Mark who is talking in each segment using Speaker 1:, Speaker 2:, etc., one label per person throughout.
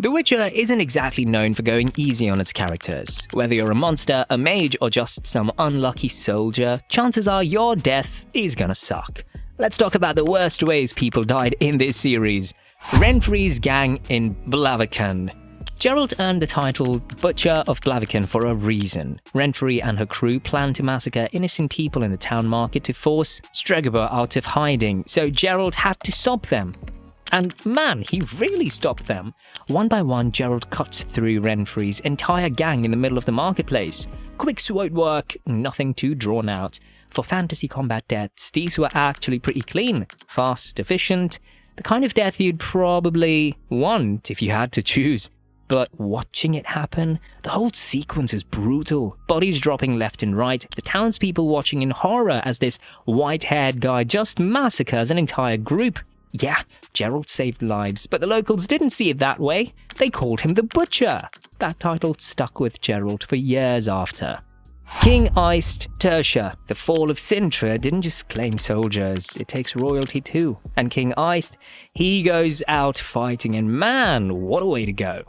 Speaker 1: The Witcher isn't exactly known for going easy on its characters. Whether you're a monster, a mage, or just some unlucky soldier, chances are your death is gonna suck. Let's talk about the worst ways people died in this series. Renfri's gang in Blaviken. Geralt earned the title Butcher of Blaviken for a reason. Renfri and her crew planned to massacre innocent people in the town market to force Stregobor out of hiding, so Geralt had to stop them. And man, he really stopped them. One by one, Geralt cuts through Renfri's entire gang in the middle of the marketplace. Quick sword work, nothing too drawn out. For fantasy combat deaths, these were actually pretty clean, fast, efficient, the kind of death you'd probably want if you had to choose. But watching it happen, the whole sequence is brutal. Bodies dropping left and right, the townspeople watching in horror as this white-haired guy just massacres an entire group. Yeah, Geralt saved lives, but the locals didn't see it that way. They called him the Butcher. That title stuck with Geralt for years after. King Iced Tertia. The fall of Sintra didn't just claim soldiers, it takes royalty too. And King Iced, he goes out fighting, and man, what a way to go.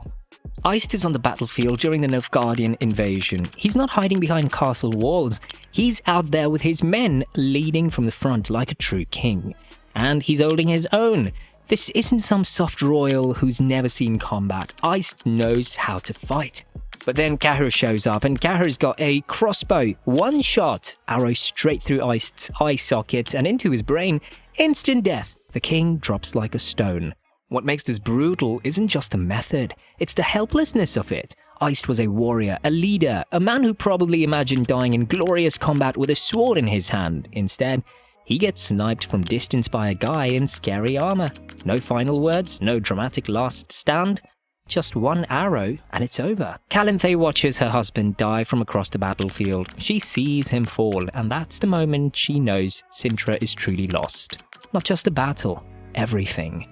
Speaker 1: Iced is on the battlefield during the Nilfgaardian invasion. He's not hiding behind castle walls. He's out there with his men, leading from the front like a true king. And he's holding his own. This isn't some soft royal who's never seen combat. Iced knows how to fight. But then Cahir shows up, and Cahir's got a crossbow. One shot, arrow straight through Iced's eye socket and into his brain. Instant death. The king drops like a stone. What makes this brutal isn't just the method, it's the helplessness of it. Iced was a warrior, a leader, a man who probably imagined dying in glorious combat with a sword in his hand. Instead, he gets sniped from distance by a guy in scary armor. No final words, no dramatic last stand. Just one arrow, and it's over. Calanthe watches her husband die from across the battlefield. She sees him fall, and that's the moment she knows Sintra is truly lost. Not just a battle, everything.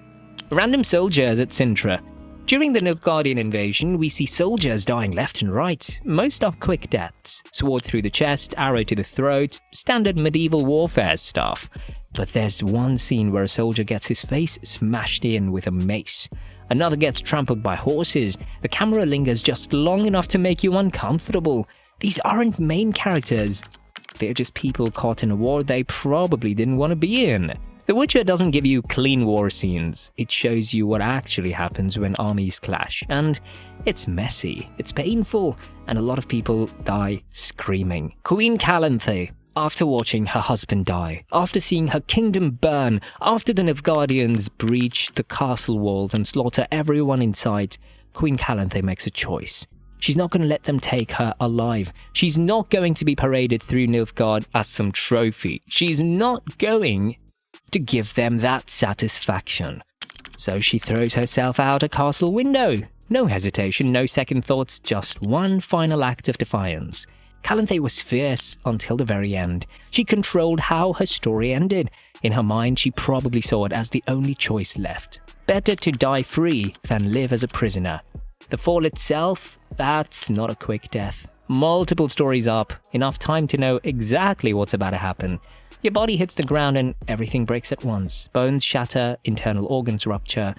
Speaker 1: Random soldiers at Sintra. During the Nilfgaardian invasion, we see soldiers dying left and right. Most are quick deaths. Sword through the chest, arrow to the throat, standard medieval warfare stuff. But there's one scene where a soldier gets his face smashed in with a mace. Another gets trampled by horses. The camera lingers just long enough to make you uncomfortable. These aren't main characters. They're just people caught in a war they probably didn't want to be in. The Witcher doesn't give you clean war scenes. It shows you what actually happens when armies clash. And it's messy, it's painful, and a lot of people die screaming. Queen Calanthe. After watching her husband die, after seeing her kingdom burn, after the Nilfgaardians breach the castle walls and slaughter everyone in sight, Queen Calanthe makes a choice. She's not going to let them take her alive. She's not going to be paraded through Nilfgaard as some trophy. She's not going to give them that satisfaction. So she throws herself out a castle window. No hesitation, no second thoughts, just one final act of defiance. Calanthe was fierce until the very end. She controlled how her story ended. In her mind, she probably saw it as the only choice left. Better to die free than live as a prisoner. The fall itself, that's not a quick death. Multiple stories up, enough time to know exactly what's about to happen. Your body hits the ground and everything breaks at once. Bones shatter, internal organs rupture.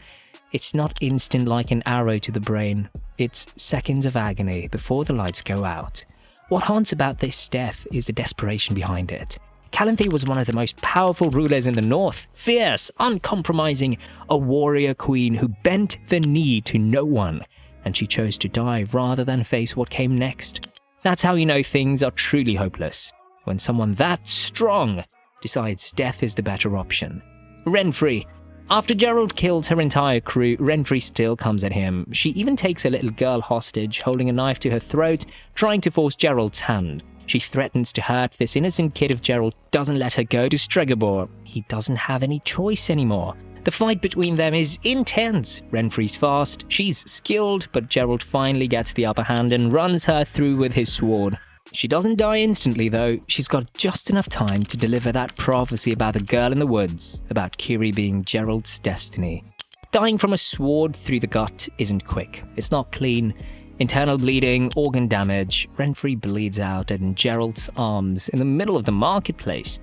Speaker 1: It's not instant like an arrow to the brain. It's seconds of agony before the lights go out. What haunts about this death is the desperation behind it. Calanthe was one of the most powerful rulers in the north. Fierce, uncompromising, a warrior queen who bent the knee to no one. And she chose to die rather than face what came next. That's how you know things are truly hopeless. When someone that strong decides death is the better option. Renfri. After Geralt kills her entire crew, Renfri still comes at him. She even takes a little girl hostage, holding a knife to her throat, trying to force Geralt's hand. She threatens to hurt this innocent kid if Geralt doesn't let her go to Stregobor. He doesn't have any choice anymore. The fight between them is intense. Renfri's fast, she's skilled, but Geralt finally gets the upper hand and runs her through with his sword. She doesn't die instantly though. She's got just enough time to deliver that prophecy about the girl in the woods, about Ciri being Geralt's destiny. Dying from a sword through the gut isn't quick. It's not clean. Internal bleeding, organ damage. Renfri bleeds out in Geralt's arms in the middle of the marketplace.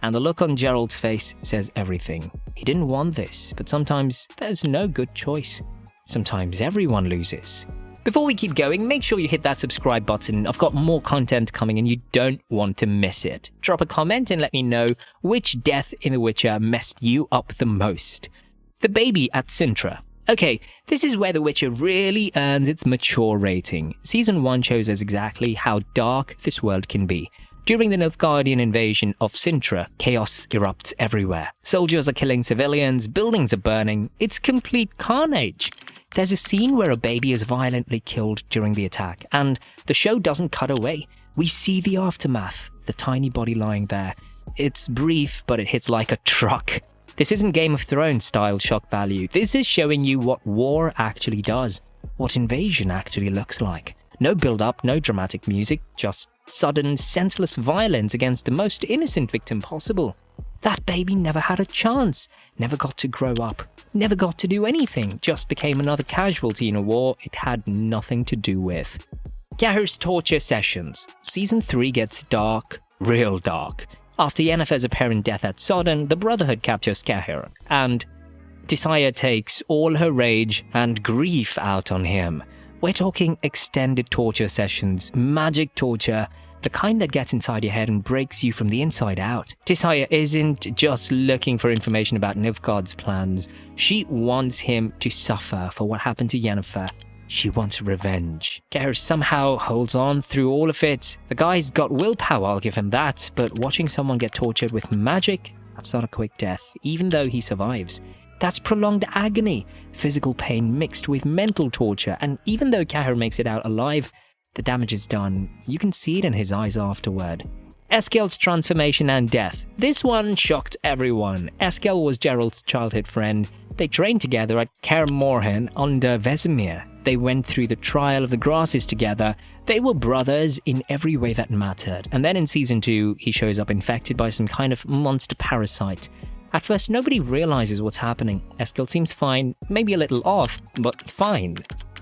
Speaker 1: And the look on Geralt's face says everything. He didn't want this, but sometimes there's no good choice. Sometimes everyone loses. Before we keep going, make sure you hit that subscribe button. I've got more content coming and you don't want to miss it. Drop a comment and let me know which death in The Witcher messed you up the most. The baby at Sintra. Okay, this is where The Witcher really earns its mature rating. Season 1 shows us exactly how dark this world can be. During the Nilfgaardian invasion of Sintra, chaos erupts everywhere. Soldiers are killing civilians, buildings are burning. It's complete carnage. There's a scene where a baby is violently killed during the attack, and the show doesn't cut away. We see the aftermath, the tiny body lying there. It's brief, but it hits like a truck. This isn't Game of Thrones style shock value. This is showing you what war actually does, what invasion actually looks like. No build-up, no dramatic music, just sudden, senseless violence against the most innocent victim possible. That baby never had a chance, never got to grow up, never got to do anything, just became another casualty in a war it had nothing to do with. Cahir's torture sessions. Season 3 gets dark, real dark. After Yennefer's apparent death at Sodden, the Brotherhood captures Cahir, and Tissaia takes all her rage and grief out on him. We're talking extended torture sessions, magic torture, the kind that gets inside your head and breaks you from the inside out. Tissaia isn't just looking for information about Nilfgaard's plans. She wants him to suffer for what happened to Yennefer. She wants revenge. Cahir somehow holds on through all of it. The guy's got willpower, I'll give him that, but watching someone get tortured with magic, that's not a quick death, even though he survives. That's prolonged agony, physical pain mixed with mental torture, and even though Cahir makes it out alive, the damage is done. You can see it in his eyes afterward. Eskel's transformation and death. This one shocked everyone. Eskel was Geralt's childhood friend. They trained together at Kaer Morhen under Vesemir. They went through the trial of the grasses together. They were brothers in every way that mattered. And then in Season 2, he shows up infected by some kind of monster parasite. At first, nobody realizes what's happening. Eskel seems fine, maybe a little off, but fine.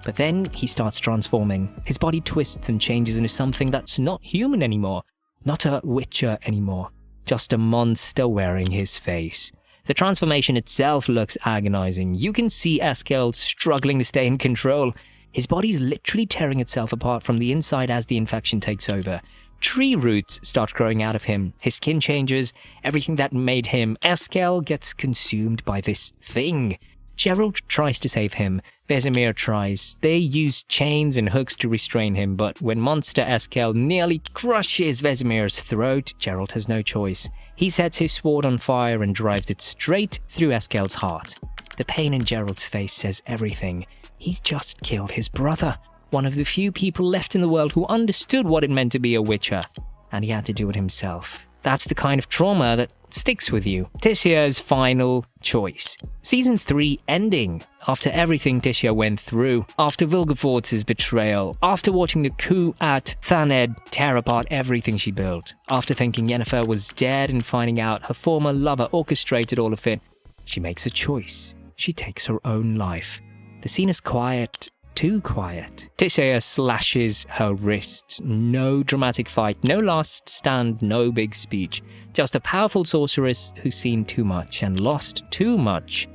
Speaker 1: But then he starts transforming. His body twists and changes into something that's not human anymore. Not a Witcher anymore. Just a monster wearing his face. The transformation itself looks agonizing. You can see Eskel struggling to stay in control. His body's literally tearing itself apart from the inside as the infection takes over. Tree roots start growing out of him. His skin changes. Everything that made him Eskel gets consumed by this thing. Geralt tries to save him. Vesemir tries. They use chains and hooks to restrain him, but when monster Eskel nearly crushes Vesemir's throat, Geralt has no choice. He sets his sword on fire and drives it straight through Eskel's heart. The pain in Geralt's face says everything. He's just killed his brother, one of the few people left in the world who understood what it meant to be a Witcher, and he had to do it himself. That's the kind of trauma that sticks with you. Tissia's final choice. Season 3 ending. After everything Tissia went through, after Vilgefortz's betrayal, after watching the coup at Thaned tear apart everything she built, after thinking Yennefer was dead and finding out her former lover orchestrated all of it, she makes a choice. She takes her own life. The scene is quiet. Too quiet. Tissaia slashes her wrists. No dramatic fight, no last stand, no big speech. Just a powerful sorceress who's seen too much and lost too much,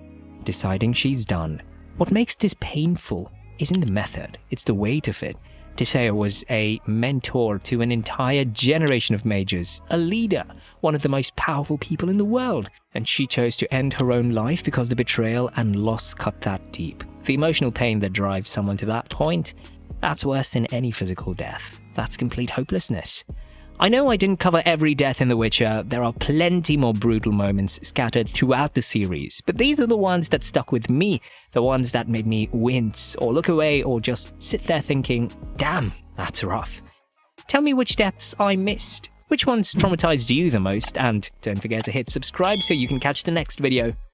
Speaker 1: deciding she's done. What makes this painful isn't the method, it's the weight of it. Tissaia was a mentor to an entire generation of mages, a leader, one of the most powerful people in the world, and she chose to end her own life because the betrayal and loss cut that deep. The emotional pain that drives someone to that point, that's worse than any physical death. That's complete hopelessness. I know I didn't cover every death in The Witcher. There are plenty more brutal moments scattered throughout the series, but these are the ones that stuck with me, the ones that made me wince or look away or just sit there thinking, damn, that's rough. Tell me which deaths I missed. Which ones traumatized you the most? And don't forget to hit subscribe so you can catch the next video.